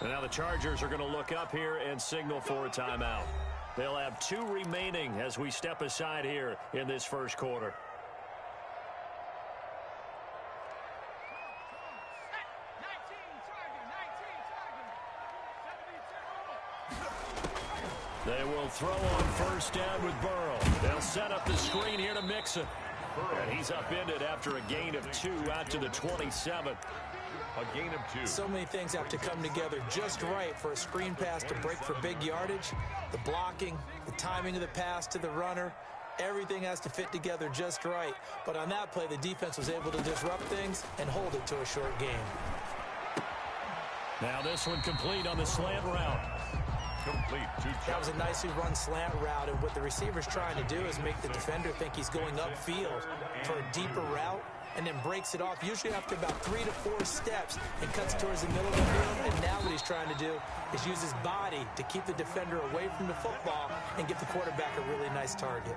And now the Chargers are going to look up here and signal for a timeout. They'll have 2 remaining as we step aside here in this first quarter. They will throw on first down with Burrow. They'll set up the screen here to Mixon. And he's upended after a gain of 2 out to the 27. A gain of 2. So many things have to come together just right for a screen pass to break for big yardage. The blocking, the timing of the pass to the runner, everything has to fit together just right. But on that play, the defense was able to disrupt things and hold it to a short game. Now this one complete on the slant route. Complete. That was a nicely run slant route, and what the receiver's trying to do is make the defender think he's going upfield for a deeper route, and then breaks it off, usually after about 3 to 4 steps, and cuts towards the middle of the field. And now what he's trying to do is use his body to keep the defender away from the football and give the quarterback a really nice target.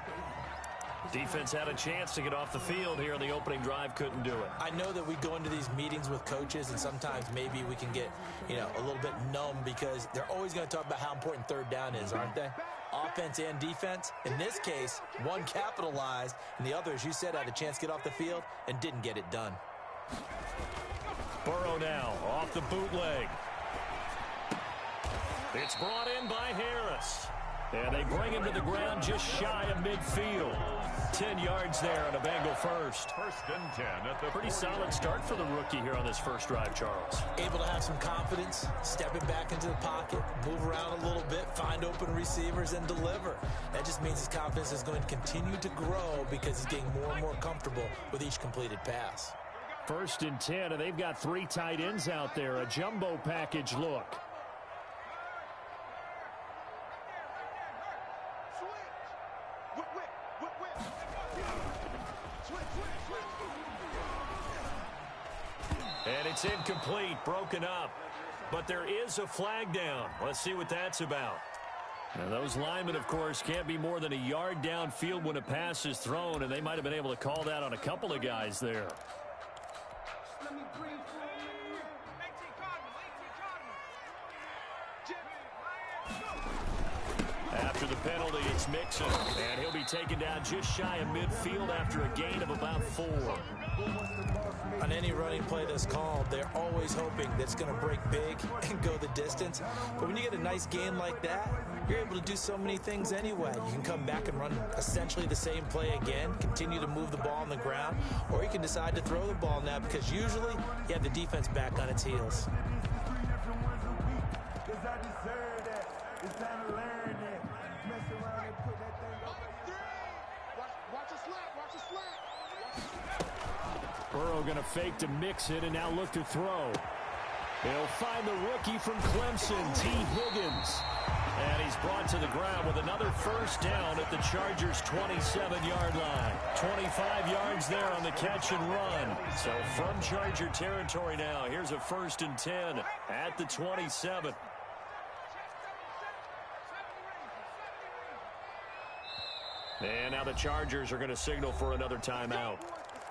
Defense had a chance to get off the field here in the opening drive, couldn't do it. I know that we go into these meetings with coaches, and sometimes maybe we can get, a little bit numb because they're always going to talk about how important third down is, aren't they? Offense and defense. In this case, one capitalized, and the other, as you said, had a chance to get off the field and didn't get it done. Burrow now off the bootleg. It's brought in by Harris. And they bring him to the ground just shy of midfield. 10 yards there on a Bengal first. First and 10 at the pretty solid start for the rookie here on this first drive, Charles. Able to have some confidence, stepping back into the pocket, move around a little bit, find open receivers, and deliver. That just means his confidence is going to continue to grow because he's getting more and more comfortable with each completed pass. First and 10, and they've got 3 tight ends out there. A jumbo package look. And it's incomplete, broken up. But there is a flag down. Let's see what that's about. Now, those linemen, of course, can't be more than a yard downfield when a pass is thrown, and they might have been able to call that on a couple of guys there. After the penalty, it's Mixon, and he'll be taken down just shy of midfield after a gain of about 4. On any running play that's called, they're always hoping that it's going to break big and go the distance. But when you get a nice gain like that, you're able to do so many things anyway. You can come back and run essentially the same play again, continue to move the ball on the ground, or you can decide to throw the ball now because usually you have the defense back on its heels. Burrow going to fake to Mixon and now look to throw. He'll find the rookie from Clemson, T. Higgins. And he's brought to the ground with another first down at the Chargers' 27-yard line. 25 yards there on the catch and run. So from Charger territory now, here's a first and 10 at the 27. And now the Chargers are going to signal for another timeout.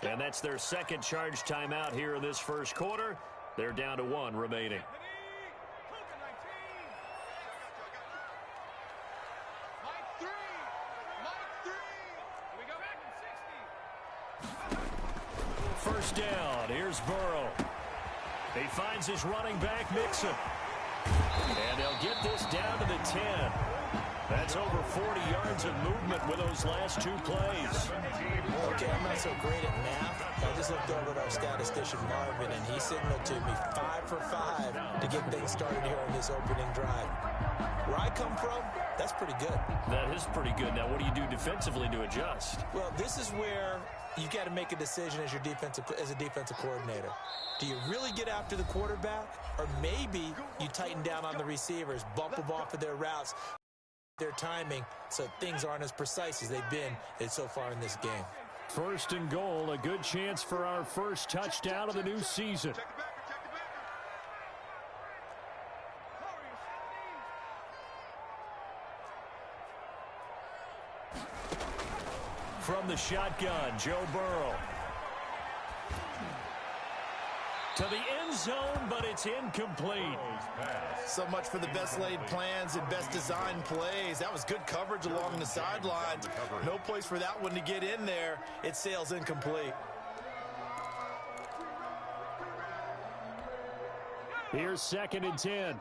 And that's their second charge timeout here in this first quarter. They're down to 1 remaining. First down. Here's Burrow. He finds his running back, Mixon. And they'll get this down to the 10. That's over 40 yards of movement with those last 2 plays. Okay, I'm not so great at math. I just looked over at our statistician, Marvin, and he signaled to me 5 for 5 to get things started here on this opening drive. Where I come from, that's pretty good. That is pretty good. Now, what do you do defensively to adjust? Well, this is where you got to make a decision as a defensive coordinator. Do you really get after the quarterback, or maybe you tighten down on the receivers, bump them off of their routes, their timing, so things aren't as precise as they've been so far in this game. First and goal, a good chance for our first touchdown of the new season. From the shotgun, Joe Burrow. To the end zone, but it's incomplete. So much for the best laid plans and best designed plays. That was good coverage along the sideline. No place for that one to get in there. It sails incomplete. Here's 2nd and 10.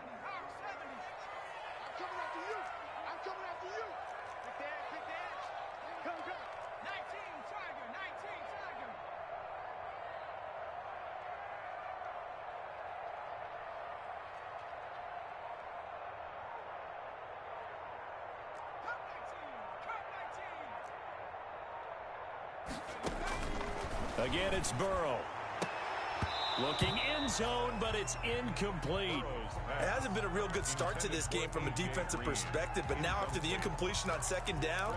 Again, it's Burrow. Looking end zone, but it's incomplete. It hasn't been a real good start to this game from a defensive perspective, but now after the incompletion on 2nd down,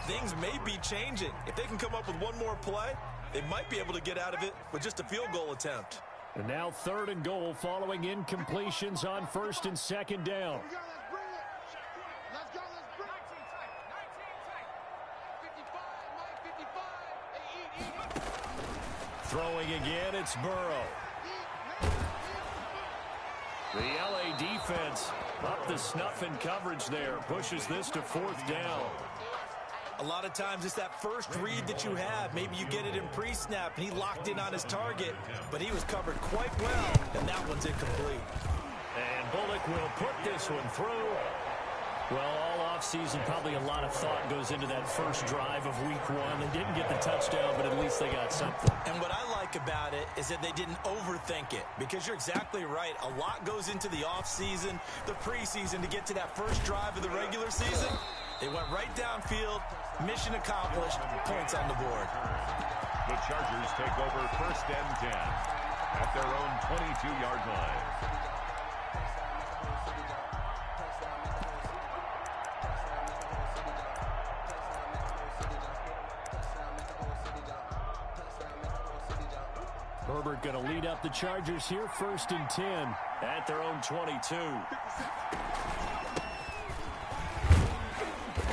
things may be changing. If they can come up with one more play, they might be able to get out of it with just a field goal attempt. And now 3rd and goal following incompletions on 1st and 2nd down. Throwing again, it's Burrow. The LA defense up the snuff in coverage there. Pushes this to 4th down. A lot of times it's that first read that you have. Maybe you get it in pre-snap and he locked in on his target, but he was covered quite well, and that one's incomplete. And Bullock will put this one through. Well, all offseason, probably a lot of thought goes into that first drive of week 1. They didn't get the touchdown, but at least they got something. And what I like about it is that they didn't overthink it, because you're exactly right. A lot goes into the offseason, the preseason, to get to that first drive of the regular season. They went right downfield, mission accomplished, points on the board. The Chargers take over 1st and 10 at their own 22-yard line. Herbert going to lead up the Chargers here, 1st and 10 at their own 22.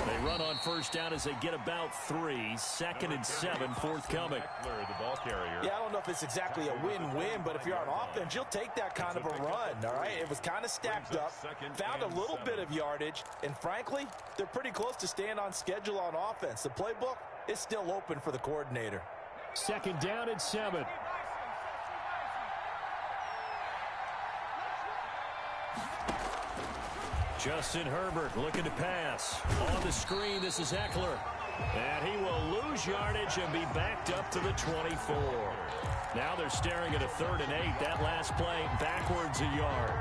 They run on 1st down as they get about 3. 2nd and 7 forthcoming. The ball carrier. Yeah, I don't know if it's exactly a win-win, but if you're on offense, you'll take that kind of a run, all right? It was kind of stacked up, found a little bit of yardage, and frankly, they're pretty close to staying on schedule on offense. The playbook is still open for the coordinator. 2nd down and 7. Justin Herbert looking to pass. On the screen, this is Eckler. And he will lose yardage and be backed up to the 24. Now they're staring at a 3rd and 8. That last play backwards a yard.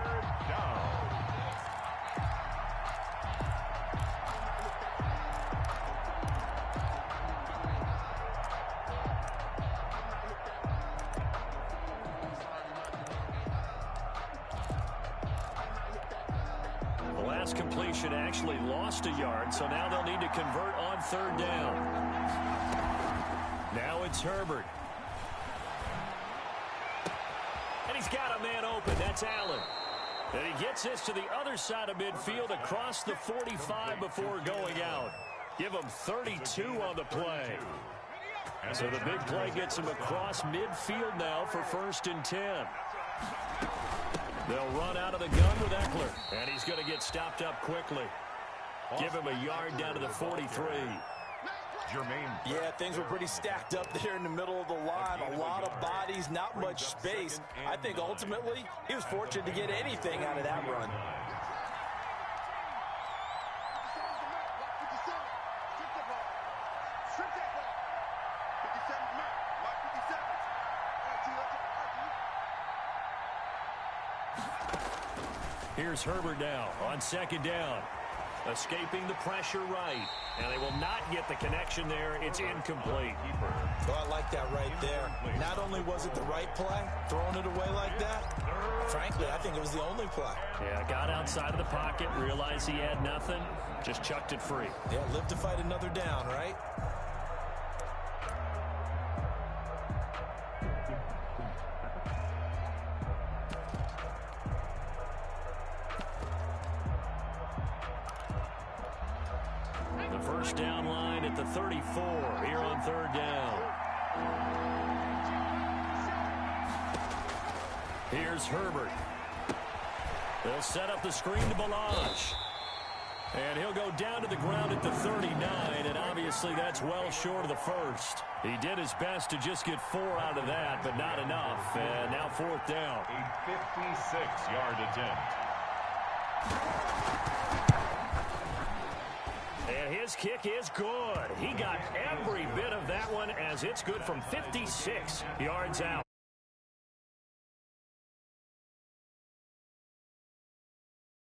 Completion actually lost a yard, so now they'll need to convert on 3rd down. Now it's Herbert. And he's got a man open. That's Allen. And he gets this to the other side of midfield across the 45 before going out. Give him 32 on the play. So the big play gets him across midfield now for 1st and 10. They'll run out of the gun with Eckler, and he's going to get stopped up quickly. Give him a yard down to the 43. Yeah, things were pretty stacked up there in the middle of the line. A lot of bodies, not much space. I think ultimately he was fortunate to get anything out of that run. Here's Herbert now on 2nd down. Escaping the pressure right. And they will not get the connection there. It's incomplete. Well, I like that right there. Not only was it the right play, throwing it away like that, frankly, I think it was the only play. Yeah, got outside of the pocket, realized he had nothing, just chucked it free. Yeah, live to fight another down, right? First down line at the 34 here on 3rd down. Here's Herbert. They'll set up the screen to Balazs. And he'll go down to the ground at the 39, and obviously that's well short of the first. He did his best to just get 4 out of that, but not enough. And now 4th down. A 56-yard attempt. And his kick is good. He got every bit of that one as it's good from 56 yards out.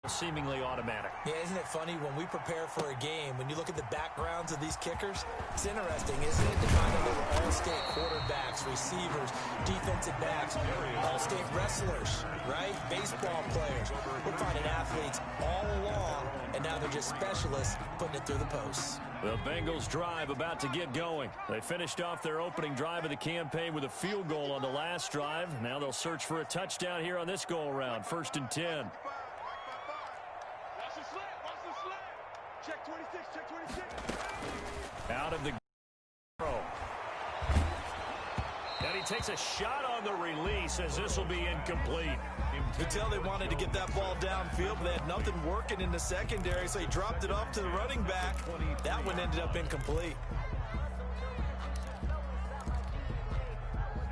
Seemingly automatic. Yeah, isn't it funny when we prepare for a game, when you look at the backgrounds of these kickers, it's interesting, isn't it, to find out they were all-state quarterbacks, receivers, defensive backs, all-state wrestlers, right? Baseball players. We're finding athletes all along, and now they're just specialists putting it through the posts. The Bengals drive about to get going. They finished off their opening drive of the campaign with a field goal on the last drive. Now they'll search for a touchdown here on this go-around. 1st and 10. Check 26, check 26. Out of the throw. And he takes a shot on the release as this will be incomplete. You could tell they wanted to get that ball downfield, but they had nothing working in the secondary, so he dropped it off to the running back. That one ended up incomplete.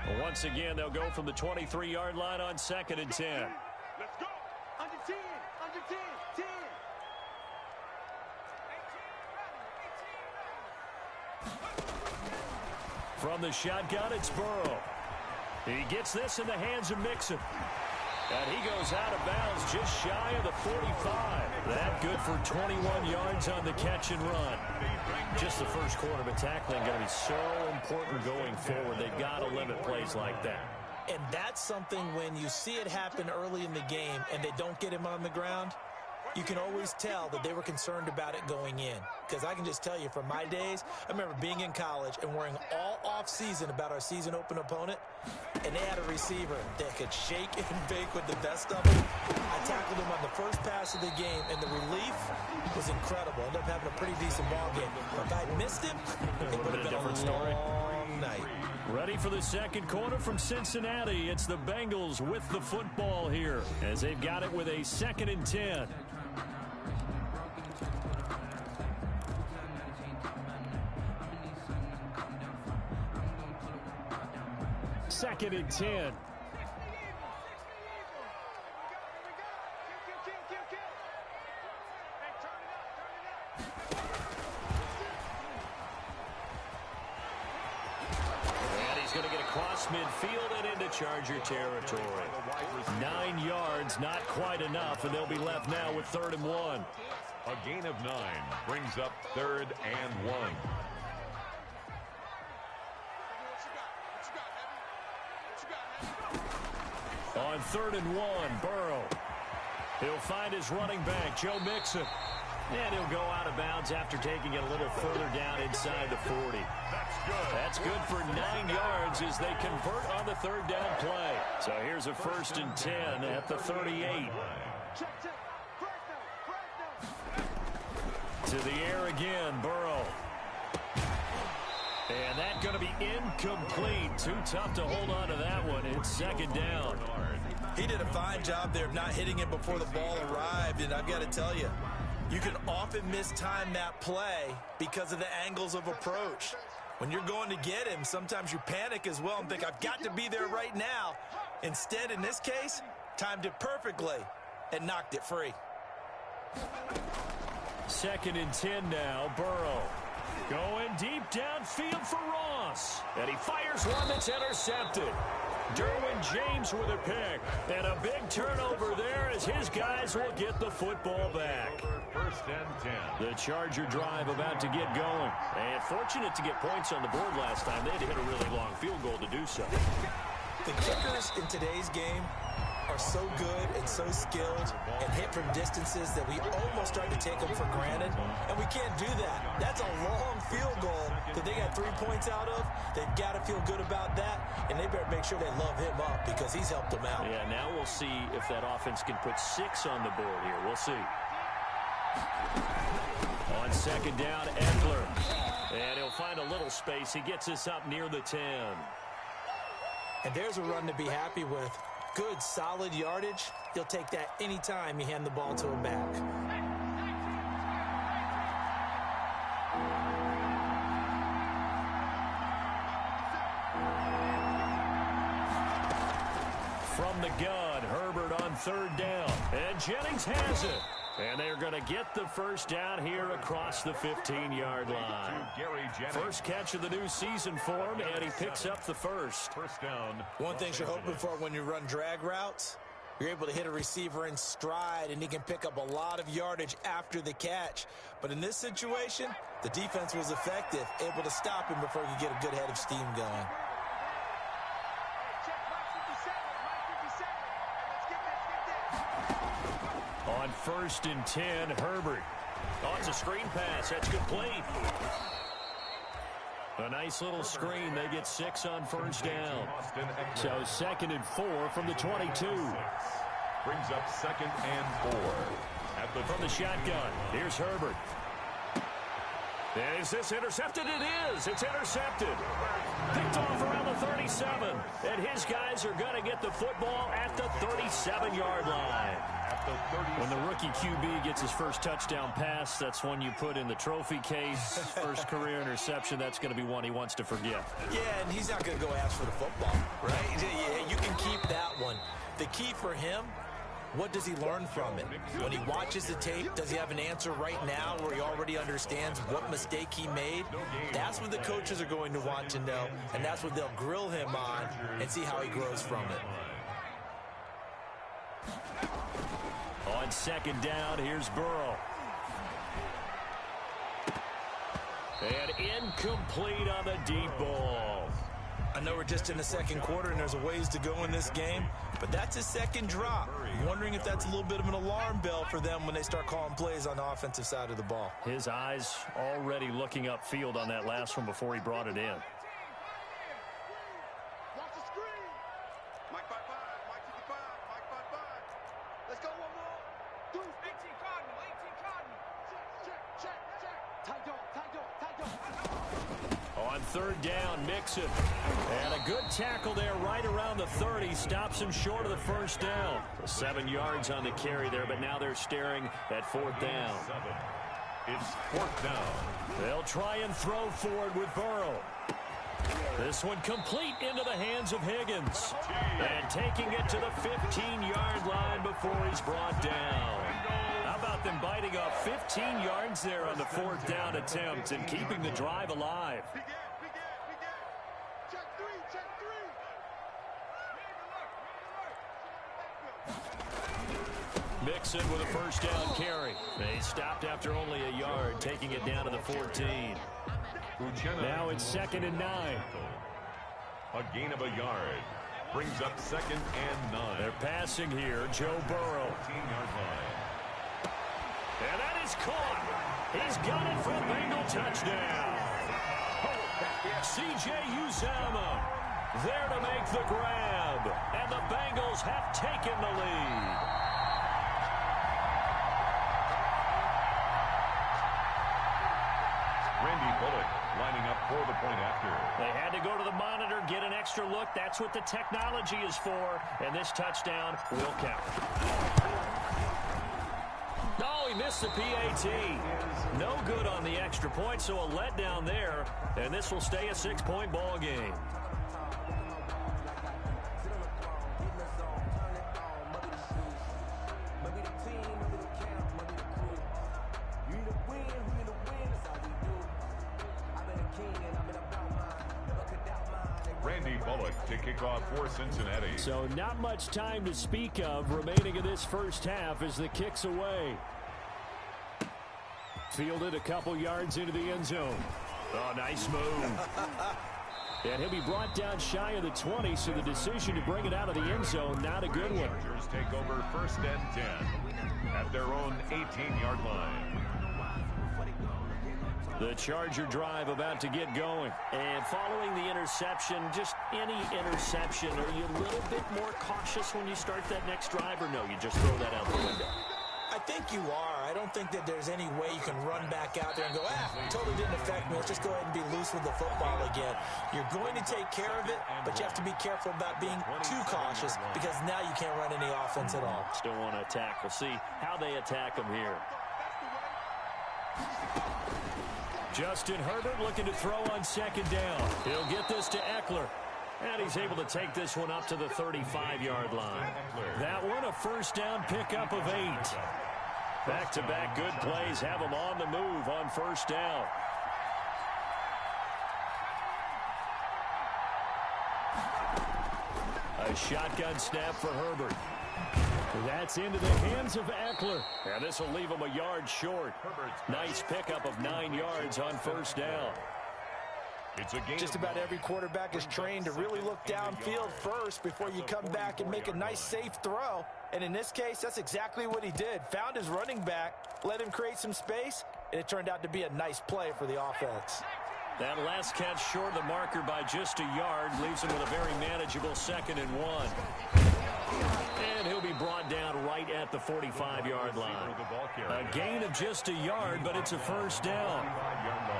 Well, once again, they'll go from the 23-yard line on 2nd and 10. Let's go. Under 10, under 10, 10. From the shotgun, it's Burrow. He gets this in the hands of Mixon. And he goes out of bounds just shy of the 45. That good for 21 yards on the catch and run. Just the first quarter, but tackling going to be so important going forward. They've got to limit plays like that. And that's something when you see it happen early in the game and they don't get him on the ground, you can always tell that they were concerned about it going in. Because I can just tell you from my days, I remember being in college and worrying all off-season about our season open opponent, and they had a receiver that could shake and bake with the best of them. I tackled him on the first pass of the game, and the relief was incredible. Ended up having a pretty decent ball game. But if I'd missed him, it would have been a different story. Long night. Ready for the second quarter from Cincinnati. It's the Bengals with the football here as they've got it with a 2nd and 10. Second and 10. Going to get across midfield and into Charger territory. 9 yards, not quite enough, and they'll be left now with 3rd and 1. A gain of 9 brings up 3rd and 1. On 3rd and 1, Burrow. He'll find his running back, Joe Mixon. And he'll go out of bounds after taking it a little further down inside the 40. That's good for 9 yards as they convert on the 3rd down play. So here's a 1st and 10 at the 38. To the air again, Burrow. And that's going to be incomplete. Too tough to hold on to that one. It's 2nd down. He did a fine job there of not hitting him before the ball arrived, and I've got to tell you, you can often mistime that play because of the angles of approach. When you're going to get him, sometimes you panic as well and think, I've got to be there right now. Instead, in this case, timed it perfectly and knocked it free. 2nd and 10 now, Burrow. Going deep downfield for Ross. And he fires one that's intercepted. Derwin James with a pick. And a big turnover there as his guys will get the football back. 1st and 10. The Charger drive about to get going. And fortunate to get points on the board last time. They had to hit a really long field goal to do so. The kickers in today's game are so good and so skilled and hit from distances that we almost start to take them for granted, and we can't do that. That's a long field goal that they got 3 points out of. They've got to feel good about that, and they better make sure they love him up because he's helped them out. Yeah, now we'll see if that offense can put 6 on the board here. We'll see. On 2nd down, Eckler. And he'll find a little space. He gets us up near the 10. And there's a run to be happy with. Good, solid yardage. He'll take that anytime you hand the ball to him back. From the gun, Herbert on third down. And Jennings has it. And they're going to get the first down here across the 15-yard line. First catch of the new season for him, and he picks up the first. First down. One thing you're hoping for when you run drag routes, you're able to hit a receiver in stride, and he can pick up a lot of yardage after the catch. But in this situation, the defense was effective, able to stop him before he could get a good head of steam going. On 1st and 10, Herbert. Oh, it's a screen pass. That's complete. A nice little screen. They get 6 on first down. So 2nd and 4 from the 22. Brings up 2nd and 4. From the shotgun, here's Herbert. Is this intercepted? It is. It's intercepted. Picked off around the 37. And his guys are going to get the football at the 37-yard line. When the rookie QB gets his first touchdown pass, that's one you put in the trophy case. First career interception, that's going to be one he wants to forget. Yeah, and he's not going to go ask for the football, right? Yeah, you can keep that one. The key for him, what does he learn from it? When he watches the tape, does he have an answer right now where he already understands what mistake he made? That's what the coaches are going to want to know, and that's what they'll grill him on and see how he grows from it. On 2nd down, here's Burrow. And incomplete on the deep ball. I know we're just in the second quarter and there's a ways to go in this game, but that's his second drop. Wondering if that's a little bit of an alarm bell for them when they start calling plays on the offensive side of the ball. His eyes already looking upfield on that last one before he brought it in. On 3rd down, Mixon. And a good tackle there right around the 30. Stops him short of the first down. 7 yards on the carry there, but now they're staring at 4th down. It's 4th down. They'll try and throw forward with Burrow. This one complete into the hands of Higgins. And taking it to the 15-yard line before he's brought down. How about them biting off 15 yards there on the 4th down attempt and keeping the drive alive? Mixon with a first down carry. They stopped after only a yard, taking it down to the 14. Now it's 2nd and 9. A gain of a yard. Brings up 2nd and 9. They're passing here. Joe Burrow. 15-yard line. And that is caught. He's got it for a Bengal touchdown. C.J. Uzomah there to make the grab. And the Bengals have taken the lead. Randy Bullock lining up for the point after. They had to go to the monitor, get an extra look. That's what the technology is for. And this touchdown will count. Oh, he missed the PAT. No good on the extra point, so a letdown there. And this will stay a 6-point ball game. Randy Bullock to kick off for Cincinnati. So not much time to speak of remaining in this first half as the kick's away. Fielded a couple yards into the end zone. Oh, nice move. And he'll be brought down shy of the 20, so the decision to bring it out of the end zone, not a good one. Chargers take over 1st and 10 at their own 18-yard line. The Charger drive about to get going. And following the interception, just any interception, are you a little bit more cautious when you start that next drive, or no, you just throw that out the window? I think you are. I don't think that there's any way you can run back out there and go, totally didn't affect me. Let's just go ahead and be loose with the football again. You're going to take care of it, but you have to be careful about being too cautious because now you can't run any offense at all. Still want to attack. We'll see how they attack them here. Justin Herbert looking to throw on second down. He'll get this to Eckler. And he's able to take this one up to the 35-yard line. That one a first down pickup of 8. Back-to-back good plays have him on the move on first down. A shotgun snap for Herbert. That's into the hands of Eckler. And this will leave him a yard short. Nice pickup of 9 yards on first down. Just about every quarterback is trained to really look downfield first before you come back and make a nice, safe throw. And in this case, that's exactly what he did. Found his running back, let him create some space, and it turned out to be a nice play for the offense. That last catch short of the marker by just a yard leaves him with a very manageable 2nd and 1. And he'll be brought down right at the 45-yard line. A gain of just a yard, but it's a first down.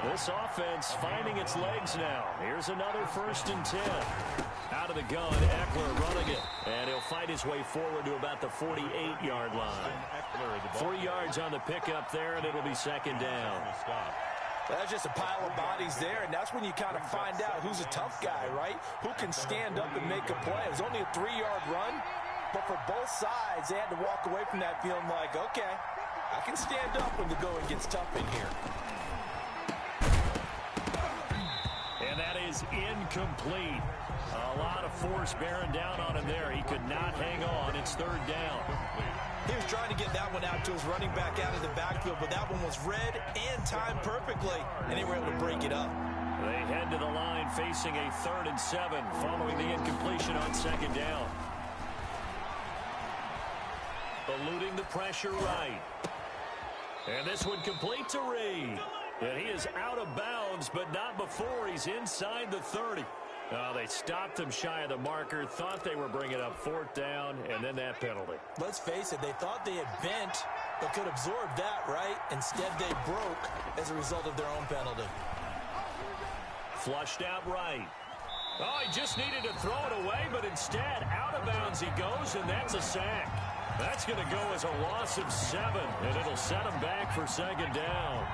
This offense finding its legs now. Here's another 1st and 10. Out of the gun, Eckler running it. And he'll fight his way forward to about the 48-yard line. 3 yards on the pickup there, and it'll be 2nd down. That's just a pile of bodies there, and that's when you kind of find out who's a tough guy, right? Who can stand up and make a play. It was only a 3-yard run, but for both sides, they had to walk away from that feeling like, okay, I can stand up when the going gets tough in here. And that is incomplete. A lot of force bearing down on him there. He could not hang on. It's 3rd down. He was trying to get that one out to his running back out of the backfield, but that one was read and timed perfectly, and they were able to break it up. They head to the line facing a 3rd and 7 following the incompletion on 2nd down. Eluding the pressure right. And this one complete to Reed. And he is out of bounds, but not before he's inside the 30. Oh, they stopped him shy of the marker, thought they were bringing up 4th down, and then that penalty. Let's face it, they thought they had bent, but could absorb that, right? Instead, they broke as a result of their own penalty. Flushed out right. Oh, he just needed to throw it away, but instead, out of bounds he goes, and that's a sack. That's going to go as a loss of 7, and it'll set him back for 2nd down.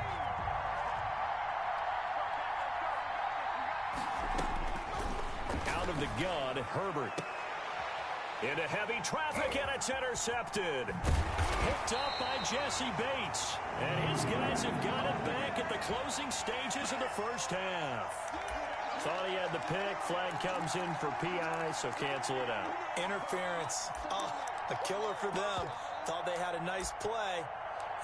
Out of the gun, Herbert. Into heavy traffic, and it's intercepted. Picked up by Jesse Bates. And his guys have got it back at the closing stages of the first half. Thought he had the pick. Flag comes in for PI, so cancel it out. Interference. Oh, a killer for them. Thought they had a nice play.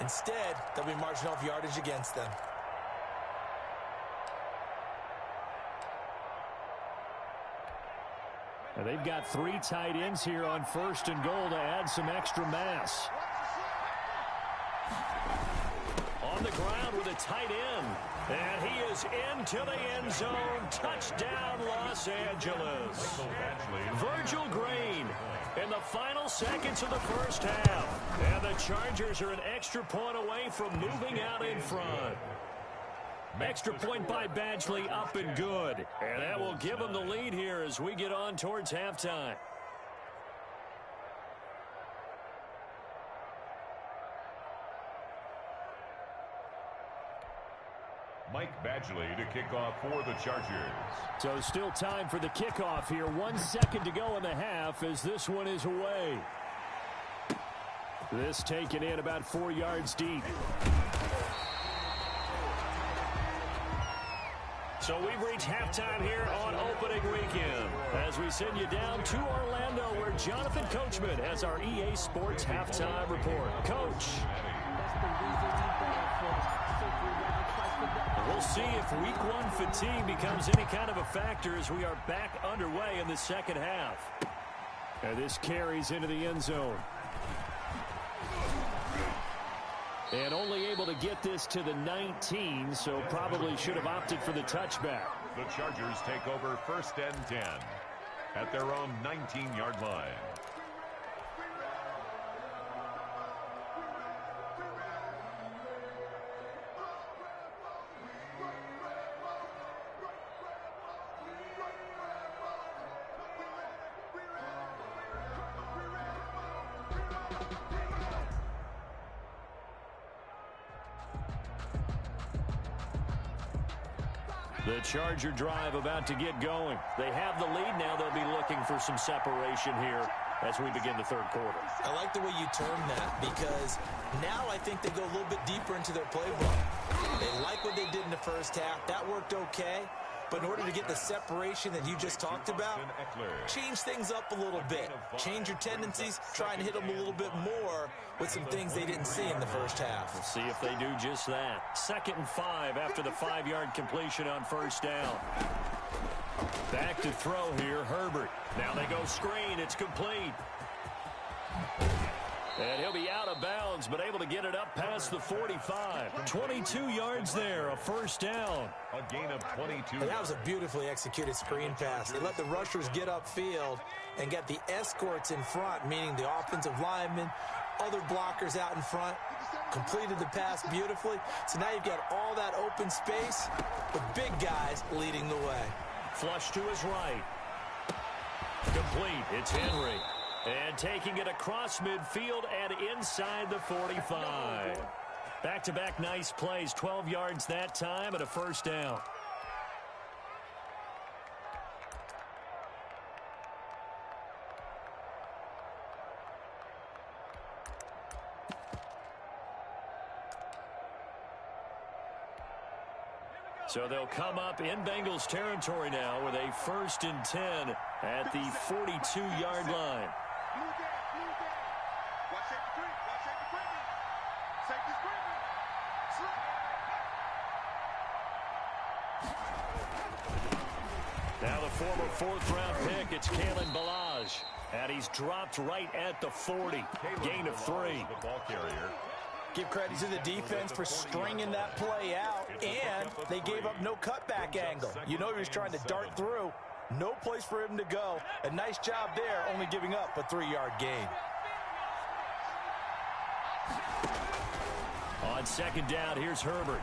Instead, they'll be marching off yardage against them. Now they've got 3 tight ends here on 1st and goal to add some extra mass. On the ground with a tight end. And he is into the end zone. Touchdown, Los Angeles. Virgil Green in the final seconds of the first half. And the Chargers are an extra point away from moving out in front. Extra point by Badgley, up and good. And that will give them the lead here as we get on towards halftime. Mike Badgley to kick off for the Chargers. So still time for the kickoff here. 1 second to go in the half as this one is away. This taken in about 4 yards deep. So we've reached halftime here on opening weekend as we send you down to Orlando where Jonathan Coachman has our EA Sports halftime report. Coach. We'll see if week 1 fatigue becomes any kind of a factor as we are back underway in the second half. And this carries into the end zone. And only able to get this to the 19, so probably should have opted for the touchback. The Chargers take over 1st and 10 at their own 19-yard line. The Charger drive about to get going. They have the lead now. They'll be looking for some separation here as we begin the third quarter. I like the way you term that, because now I think they go a little bit deeper into their playbook. They like what they did in the first half. That worked okay. But in order to get the separation that you just talked about, change things up a little bit. Change your tendencies, try and hit them a little bit more with some things they didn't see in the first half. We'll see if they do just that. 2nd and 5 after the 5-yard completion on first down. Back to throw here, Herbert. Now they go screen. It's complete. And he'll be out of bounds, but able to get it up past the 45. 22 yards there, a first down. A gain of 22. And that was a beautifully executed screen pass. They let the rushers get upfield and get the escorts in front, meaning the offensive linemen, other blockers out in front. Completed the pass beautifully. So now you've got all that open space with big guys leading the way. Flush to his right. Complete. It's Henry. And taking it across midfield and inside the 45. Back-to-back nice plays. 12 yards that time and a first down. So they'll come up in Bengals territory now with a 1st and 10 at the 42-yard line. Now the former 4th-round pick, it's Kalen Ballage. And he's dropped right at the 40. Gain of 3. The ball carrier. Give credit to the defense for stringing that play out, and they gave up no cutback angle. You know he was trying to dart through. No place for him to go. A nice job there, only giving up a 3-yard gain. On 2nd down, here's Herbert.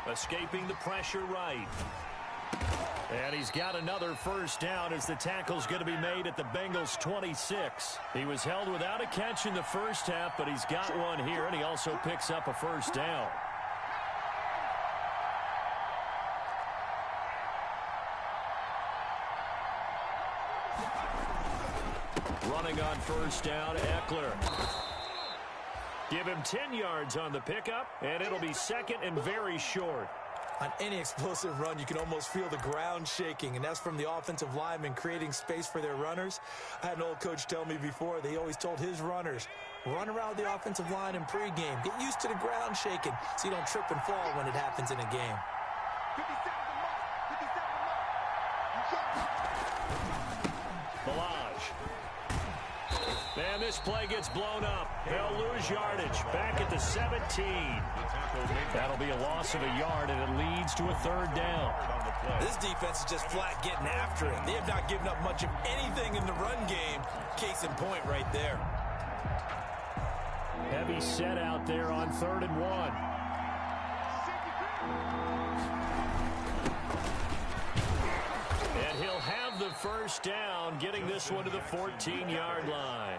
Escaping the pressure right. And he's got another first down as the tackle's going to be made at the Bengals 26. He was held without a catch in the first half, but he's got one here, and he also picks up a first down. Running on first down, Eckler. Give him 10 yards on the pickup, and it'll be 2nd and very short. On any explosive run, you can almost feel the ground shaking, and that's from the offensive linemen creating space for their runners. I had an old coach tell me before, they always told his runners, run around the offensive line in pregame. Get used to the ground shaking so you don't trip and fall when it happens in a game. Ballage. And this play gets blown up. They'll lose yardage. Back at the 17. That'll be a loss of a yard, and it leads to a 3rd down. This defense is just flat getting after it. They have not given up much of anything in the run game. Case in point right there. Heavy set out there on 3rd and 1. And he'll have the first down, getting this one to the 14-yard line.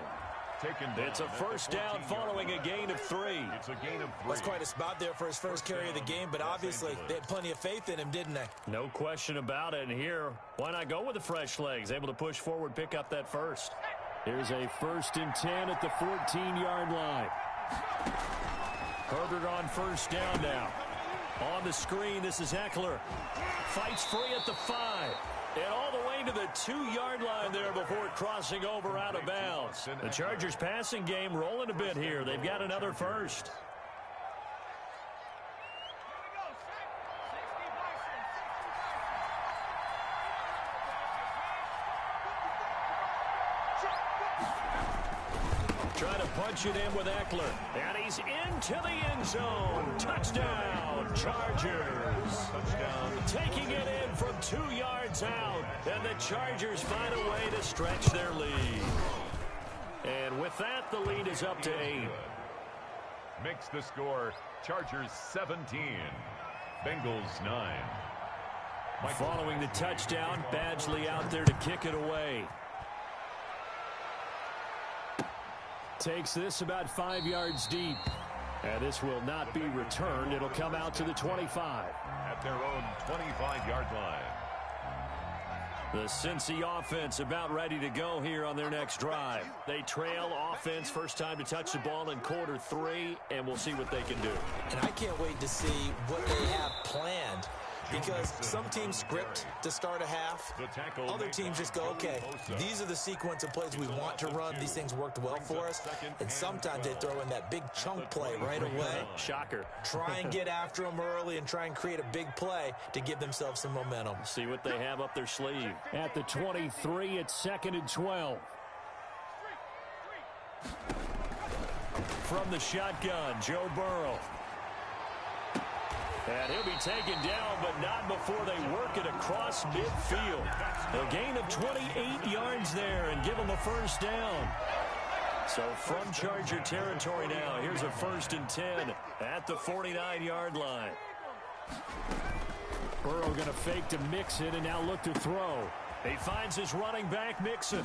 It's a first down following a gain of 3. It's a gain of 3. That's quite a spot there for his first carry of the game, but obviously they had plenty of faith in him, didn't they? No question about it. And here, why not go with the fresh legs? Able to push forward, pick up that first. Here's a 1st and 10 at the 14-yard line. Herbert on first down now. On the screen, this is Eckler. Fights free at the 5. And all the way to the 2-yard line there before crossing over out of bounds. The Chargers passing game rolling a bit here. They've got another first. Trying to punch it in with Eckler. And he's into the end zone. Touchdown, Chargers. Touchdown. Taking it in from 2 yards out. And the Chargers find a way to stretch their lead. And with that, the lead is up to 8. Makes the score Chargers 17, Bengals 9. Following the touchdown, Badgley out there to kick it away. Takes this about 5 yards deep. And this will not be returned. It'll come out to the 25. At their own 25-yard line. The Cincy offense about ready to go here on their next drive. They trail offense, first time to touch the ball in quarter 3, and we'll see what they can do. And I can't wait to see what they have planned, because some teams script to start a half. Other teams just go, okay, these are the sequence of plays we want to run. These things worked well for us. And sometimes they throw in that big chunk play right away. Shocker. Try and get after them early and try and create a big play to give themselves some momentum. See what they have up their sleeve. At the 23, it's 2nd and 12. From the shotgun, Joe Burrow. And he'll be taken down, but not before they work it across midfield. A gain of 28 yards there and give them a first down. So from Charger territory now, here's a 1st and 10 at the 49-yard line. Burrow going to fake to Mixon and now look to throw. He finds his running back, Mixon.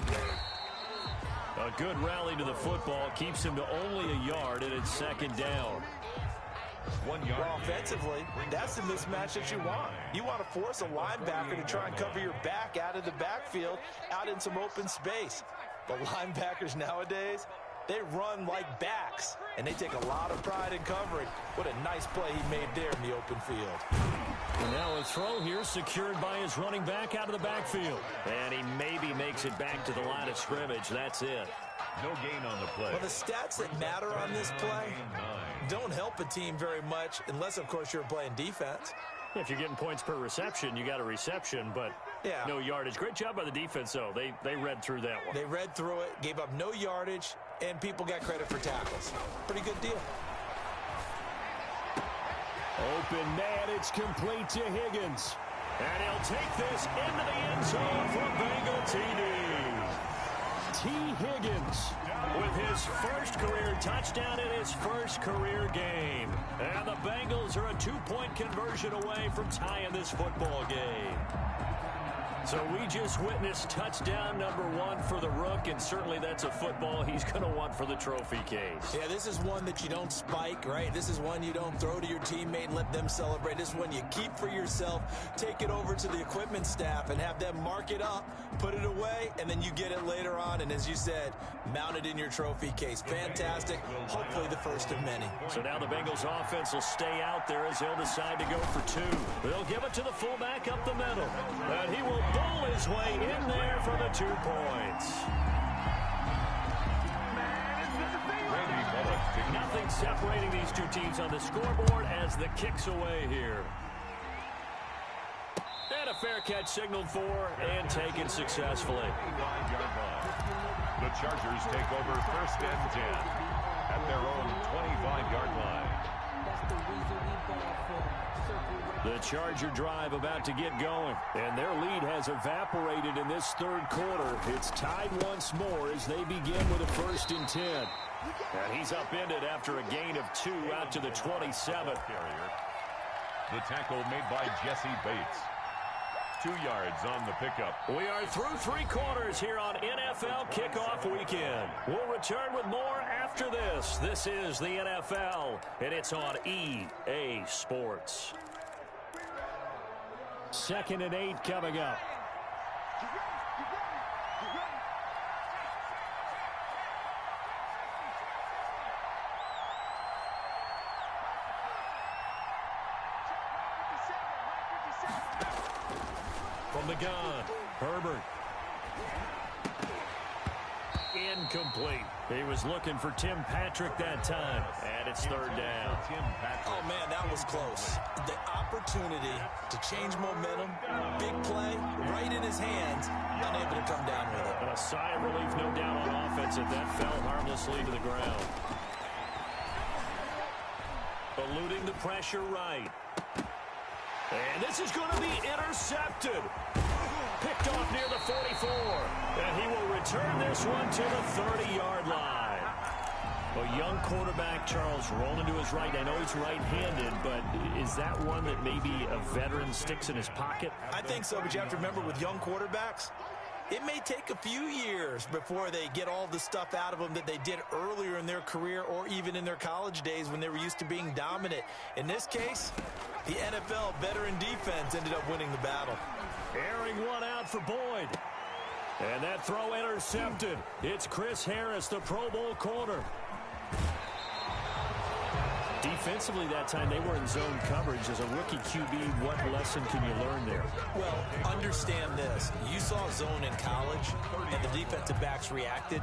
A good rally to the football keeps him to only a yard, and it's 2nd down. 1 yard. Well, offensively, that's the mismatch that you want. You want to force a linebacker to try and cover your back out of the backfield, out in some open space. The linebackers nowadays, they run like backs, and they take a lot of pride in covering. What a nice play he made there in the open field. And now a throw here secured by his running back out of the backfield. And he maybe makes it back to the line of scrimmage. That's it. No gain on the play. Well, the stats that matter on this play don't help a team very much unless, of course, you're playing defense. If you're getting points per reception, you got a reception, but no yardage. Great job by the defense, though. They read through that one. They read through it, gave up no yardage, and people got credit for tackles. Pretty good deal. Open man, it's complete to Higgins. And he'll take this into the end zone for Bengal TD. T. Higgins with his first career touchdown in his first career game. And the Bengals are a 2-point conversion away from tying this football game. So we just witnessed touchdown number 1 for the Rook, and certainly that's a football he's going to want for the trophy case. Yeah, this is one that you don't spike, right? This is one you don't throw to your teammate and let them celebrate. This is one you keep for yourself, take it over to the equipment staff and have them mark it up, put it away, and then you get it later on. And as you said, mount it in your trophy case. Fantastic. Hopefully the first of many. So now the Bengals offense will stay out there as they'll decide to go for 2. They'll give it to the fullback up the middle. And he will bull his way in there for the 2 points. Nothing separating these two teams on the scoreboard as the kick's away here. And a fair catch signaled for and taken successfully. The Chargers take over 1st and 10 at their own 25-yard line. The Charger drive about to get going, and their lead has evaporated in this 3rd quarter. It's tied once more as they begin with a 1st and 10. And he's upended after a gain of 2 out to the 27. The tackle made by Jesse Bates. 2 yards on the pickup. We are through 3 quarters here on NFL Kickoff Weekend. We'll return with more after this. This is the NFL, and it's on EA Sports. 2nd and 8 coming up. From the gun, Herbert. Incomplete. He was looking for Tim Patrick that time. And it's 3rd down. Oh, man, that was close. The opportunity to change momentum, big play, right in his hands, unable to come down with it. And a sigh of relief, no doubt, on offense, and that fell harmlessly to the ground. Eluding the pressure right. And this is going to be intercepted. Picked off near the 44. And he will return this one to the 30-yard line. A young quarterback, Charles, rolling to his right. I know he's right-handed, but is that one that maybe a veteran sticks in his pocket? I think so, but you have to remember with young quarterbacks, It may take a few years before they get all the stuff out of them that they did earlier in their career or even in their college days when they were used to being dominant. In this case, the NFL veteran defense ended up winning the battle. Airing one out for Boyd. And that throw intercepted. It's Chris Harris, the Pro Bowl corner. Defensively that time, they were in zone coverage. As a rookie QB, what lesson can you learn there? Well, understand this. You saw zone in college, and the defensive backs reacted,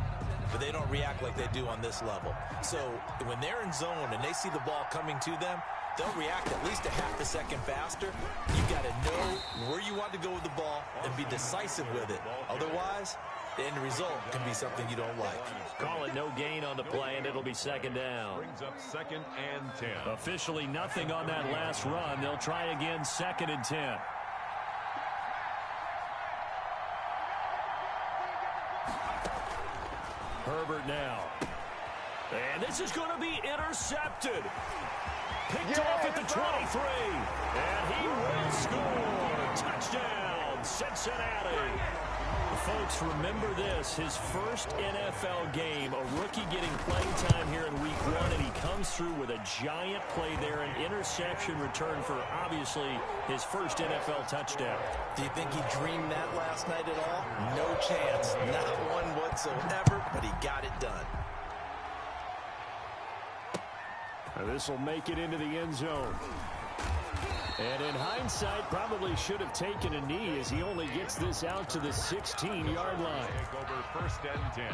but they don't react like they do on this level. So when they're in zone and they see the ball coming to them, they'll react at least a half a second faster. You've got to know where you want to go with the ball and be decisive with it. Otherwise, the end result can be something you don't like. Call it no gain on the play, and it'll be second down. Brings up 2nd and 10. Officially nothing on that last run. They'll try again, 2nd and 10. Herbert now. And this is going to be intercepted. Picked off at the 23. And he will score. Touchdown, Cincinnati. Folks, remember this, his first NFL game, a rookie getting playing time here in week 1, and he comes through with a giant play there, an interception return for, obviously, his first NFL touchdown. Do you think he dreamed that last night at all? No chance, not one whatsoever, but he got it done. This will make it into the end zone. And in hindsight, probably should have taken a knee as he only gets this out to the 16-yard line. Take over 1st and 10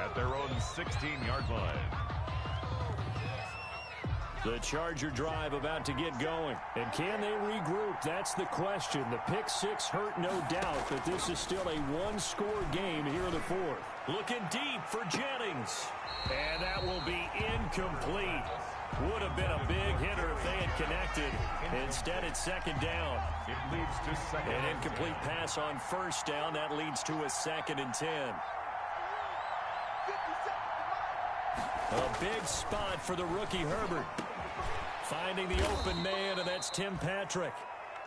at their own 16-yard line. The Charger drive about to get going. And can they regroup? That's the question. The pick six hurt, no doubt, but this is still a one-score game here in the 4th. Looking deep for Jennings. And that will be incomplete. Would have been a big hitter if they had connected. Instead, it's 2nd down. It leads to 2nd. An incomplete pass on 1st down. That leads to a 2nd and 10. A big spot for the rookie Herbert. Finding the open man, and that's Tim Patrick.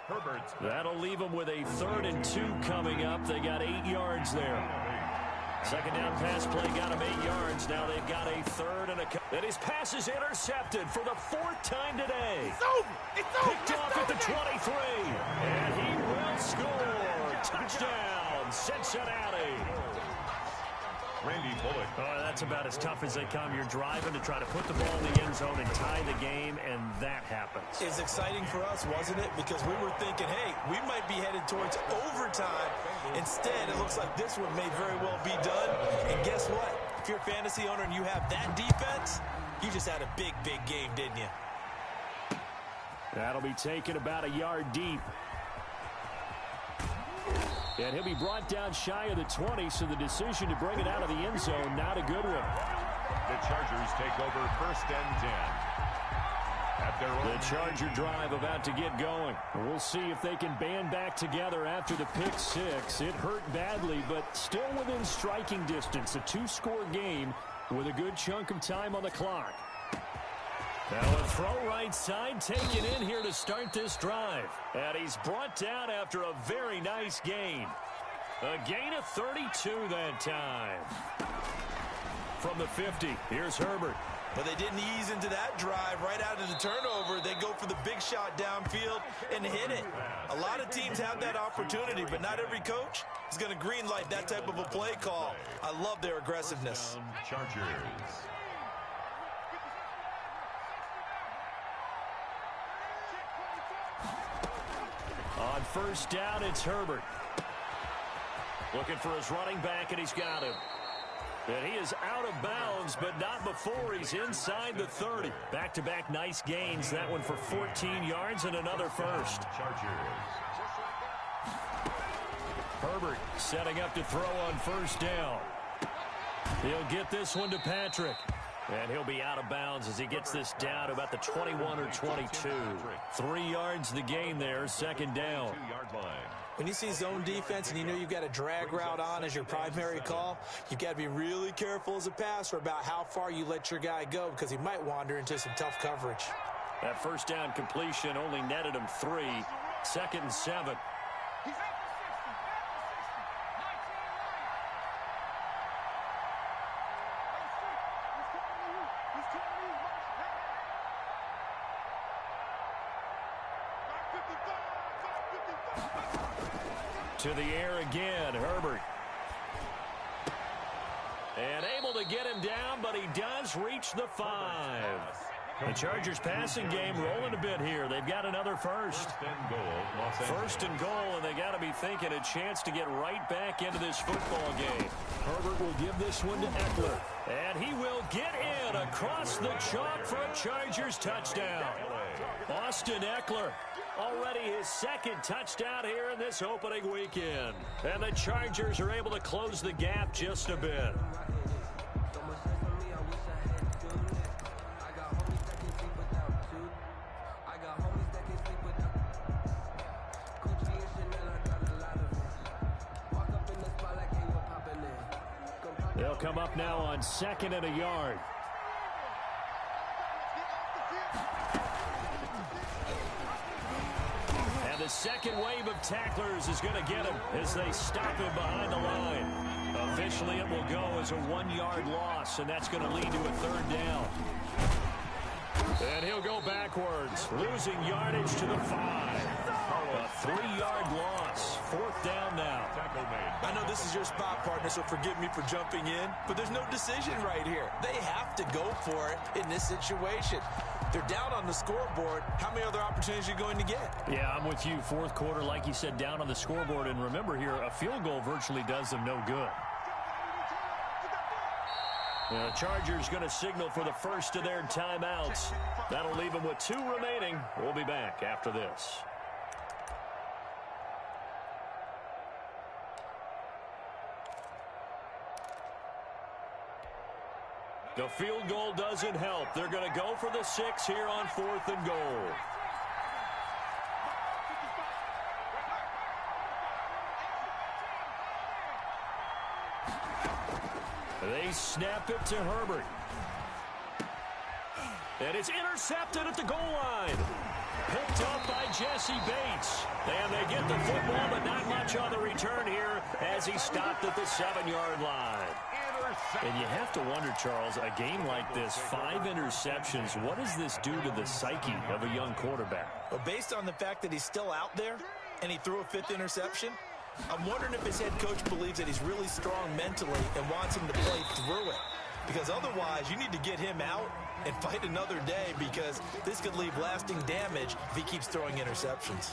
Herbert. That'll leave them with a 3rd and 2 coming up. They got 8 yards there. 2nd down pass play got him 8 yards. Now they've got a 3rd and a cut. And his pass is intercepted for the 4th time today. It's over. It's over. Picked off at the 23. And he will score. Touchdown, Cincinnati. Randy Bullock. Oh, that's about as tough as they come. You're driving to try to put the ball in the end zone and tie the game, and that happens. It's exciting for us, wasn't it? Because we were thinking, hey, we might be headed towards overtime. Instead, it looks like this one may very well be done. And guess what? If you're a fantasy owner and you have that defense, you just had a big, big game, didn't you? That'll be taken about a yard deep. And he'll be brought down shy of the 20, so the decision to bring it out of the end zone, not a good one. The Chargers take over 1st and 10. At their own. The Charger drive about to get going. We'll see if they can band back together after the pick six. It hurt badly, but still within striking distance. A 2-score game with a good chunk of time on the clock. Now a throw right side taken in here to start this drive. And he's brought down after a very nice gain. A gain of 32 that time. From the 50, here's Herbert. But they didn't ease into that drive right out of the turnover. They go for the big shot downfield and hit it. A lot of teams have that opportunity, but not every coach is going to green light that type of a play call. I love their aggressiveness. Chargers. On 1st down, it's Herbert. Looking for his running back, and he's got him. And he is out of bounds, but not before he's inside the 30. Back-to-back nice gains. That one for 14 yards and another first. Chargers. Herbert setting up to throw on 1st down. He'll get this one to Patrick. And he'll be out of bounds as he gets this down to about the 21 or 22. 3 yards the gain there, 2nd down. 2-yard line. When you see zone defense and you know you've got a drag route on as your primary call, you've got to be really careful as a passer about how far you let your guy go because he might wander into some tough coverage. That 1st down completion only netted him 3. 2nd and 7. To the air again, Herbert. And able to get him down, but he does reach the 5. The Chargers passing game rolling a bit here. They've got another first. First and goal, and they got to be thinking a chance to get right back into this football game. Herbert will give this one to Eckler. And he will get in across the chalk for a Chargers touchdown. Austin Eckler, already his second touchdown here in this opening weekend. And the Chargers are able to close the gap just a bit. They'll come up now on 2nd and a yard. And the second wave of tacklers is going to get him as they stop him behind the line. Officially, it will go as a 1-yard loss, and that's going to lead to a 3rd down. And he'll go backwards, losing yardage to the 5. A 3-yard loss. 4th down now. I know this is your spot, partner, so forgive me for jumping in, but there's no decision right here. They have to go for it in this situation. They're down on the scoreboard. How many other opportunities are you going to get? Yeah, I'm with you. 4th quarter, like you said, down on the scoreboard. And remember here, a field goal virtually does them no good. The Chargers going to signal for the first of their timeouts. That'll leave them with 2 remaining. We'll be back after this. The field goal doesn't help. They're going to go for the 6 here on 4th and goal. They snap it to Herbert. And it's intercepted at the goal line. Picked up by Jesse Bates. And they get the football, but not much on the return here as he stopped at the 7-yard line. And you have to wonder, Charles, a game like this, 5 interceptions, what does this do to the psyche of a young quarterback? Well, based on the fact that he's still out there and he threw a 5th interception, I'm wondering if his head coach believes that he's really strong mentally and wants him to play through it. Because otherwise, you need to get him out and fight another day, because this could leave lasting damage if he keeps throwing interceptions.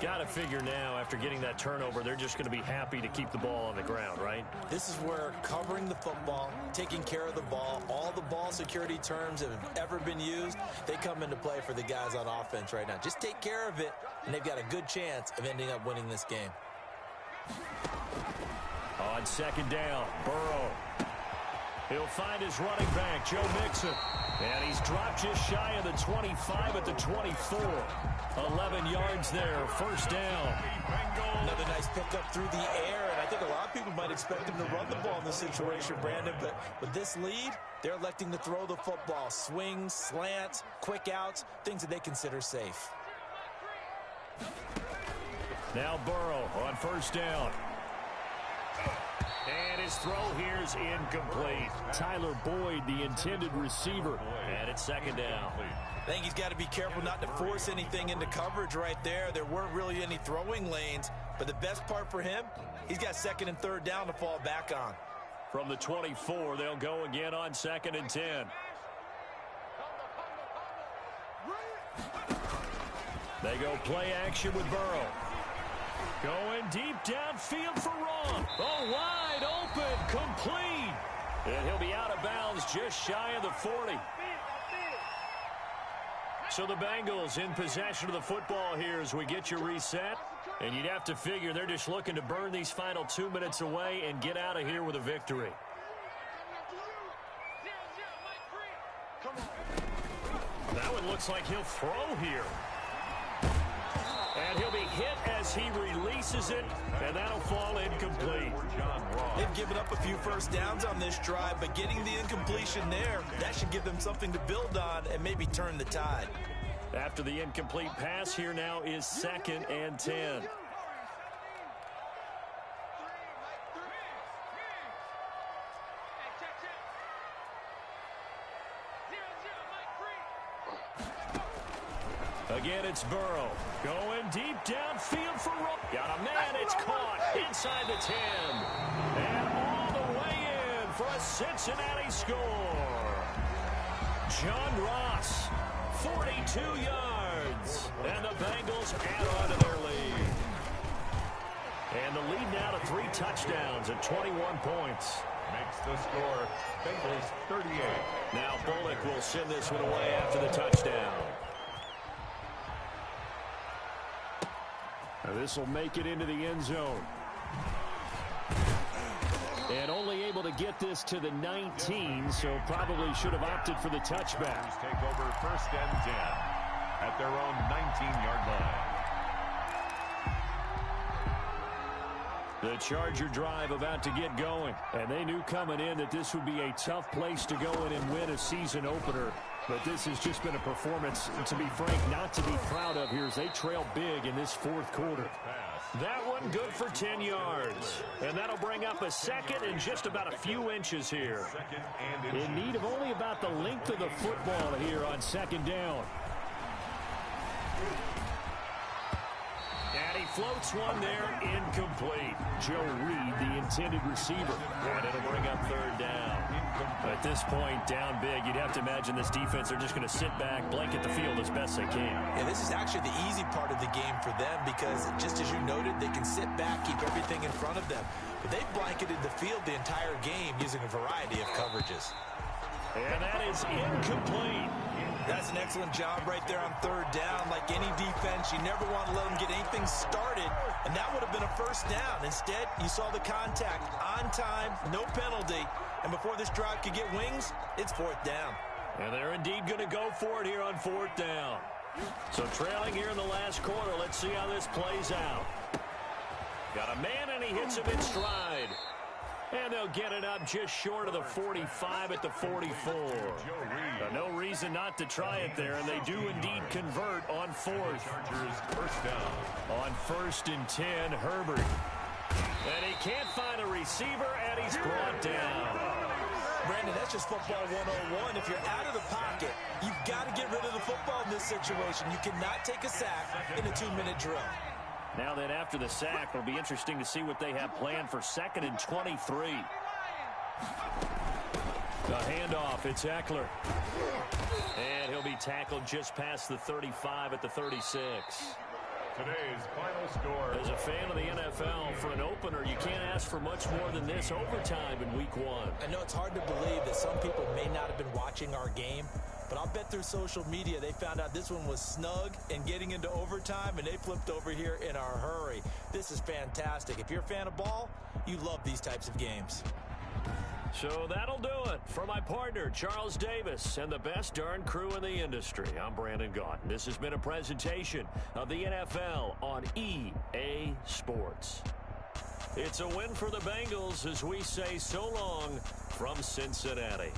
Got to figure now, after getting that turnover, they're just going to be happy to keep the ball on the ground, right? This is where covering the football, taking care of the ball, all the ball security terms that have ever been used, they come into play for the guys on offense right now. Just take care of it, and they've got a good chance of ending up winning this game. On 2nd down, Burrow. He'll find his running back, Joe Mixon. And he's dropped just shy of the 25 at the 24. 11 yards there, 1st down. Another nice pickup through the air, and I think a lot of people might expect him to run the ball in this situation, Brandon, but with this lead, they're electing to throw the football. Swings, slants, quick outs, things that they consider safe. Now Burrow on 1st down. And his throw here's incomplete. Tyler Boyd, the intended receiver. And it's 2nd down. I think he's got to be careful not to force anything into coverage right there. There weren't really any throwing lanes. But the best part for him, he's got 2nd and 3rd down to fall back on. From the 24, they'll go again on 2nd and 10. They go play action with Burrow. Going deep downfield for Ron. Oh, wide open, complete. And he'll be out of bounds just shy of the 40. So the Bengals in possession of the football here as we get you reset. And you'd have to figure they're just looking to burn these final 2 minutes away and get out of here with a victory. That one looks like he'll throw here. And he'll be hit as he releases it, and that'll fall incomplete. They've given up a few first downs on this drive, but getting the incompletion there, that should give them something to build on and maybe turn the tide. After the incomplete pass, here now is 2nd and 10. Again, it's Burrow. Going deep downfield for Rowe. Got a man. It's caught inside the 10. And all the way in for a Cincinnati score. John Ross, 42 yards. And the Bengals add on to their lead. And the lead now to 3 touchdowns at 21 points. Makes the score Bengals 38. Now Bullock will send this one away after the touchdown. This will make it into the end zone. And only able to get this to the 19, so probably should have opted for the touchback. Take over first and 10 at their own 19-yard line. The Charger drive about to get going. And they knew coming in that this would be a tough place to go in and win a season opener. But this has just been a performance, to be frank, not to be proud of here as they trail big in this fourth quarter. That one good for 10 yards. And that'll bring up a second and just about a few inches here. In need of only about the length of the football here on second down. And he floats one there, incomplete. Joe Reed, the intended receiver. And it'll bring up third down. At this point, down big, you'd have to imagine this defense are just going to sit back, blanket the field as best they can. Yeah, this is actually the easy part of the game for them because, just as you noted, they can sit back, keep everything in front of them. But they've blanketed the field the entire game using a variety of coverages. And that is incomplete. That's an excellent job right there on third down. Like any defense, you never want to let them get anything started, and that would have been a first down. Instead, you saw the contact on time, no penalty, and before this drive could get wings, it's fourth down. And they're indeed going to go for it here on fourth down. So trailing here in the last quarter, let's see how this plays out. Got a man, and he hits him in stride. And they'll get it up just short of the 45 at the 44. No reason not to try it there, and they do indeed convert on fourth. Chargers first down. On first and 10, Herbert. And he can't find a receiver, and he's brought down. Brandon, that's just football 101. If you're out of the pocket, you've got to get rid of the football in this situation. You cannot take a sack in a 2-minute drill. Now then, after the sack, it'll be interesting to see what they have planned for second and 23. The handoff, it's Eckler. And he'll be tackled just past the 35 at the 36. Today's final score. As a fan of the NFL, for an opener, you can't ask for much more than this overtime in week 1. I know it's hard to believe that some people may not have been watching our game, but I'll bet through social media they found out this one was snug and getting into overtime, and they flipped over here in a hurry. This is fantastic. If you're a fan of ball, you love these types of games. So that'll do it for my partner, Charles Davis, and the best darn crew in the industry. I'm Brandon Gaudin. This has been a presentation of the NFL on EA Sports. It's a win for the Bengals as we say so long from Cincinnati.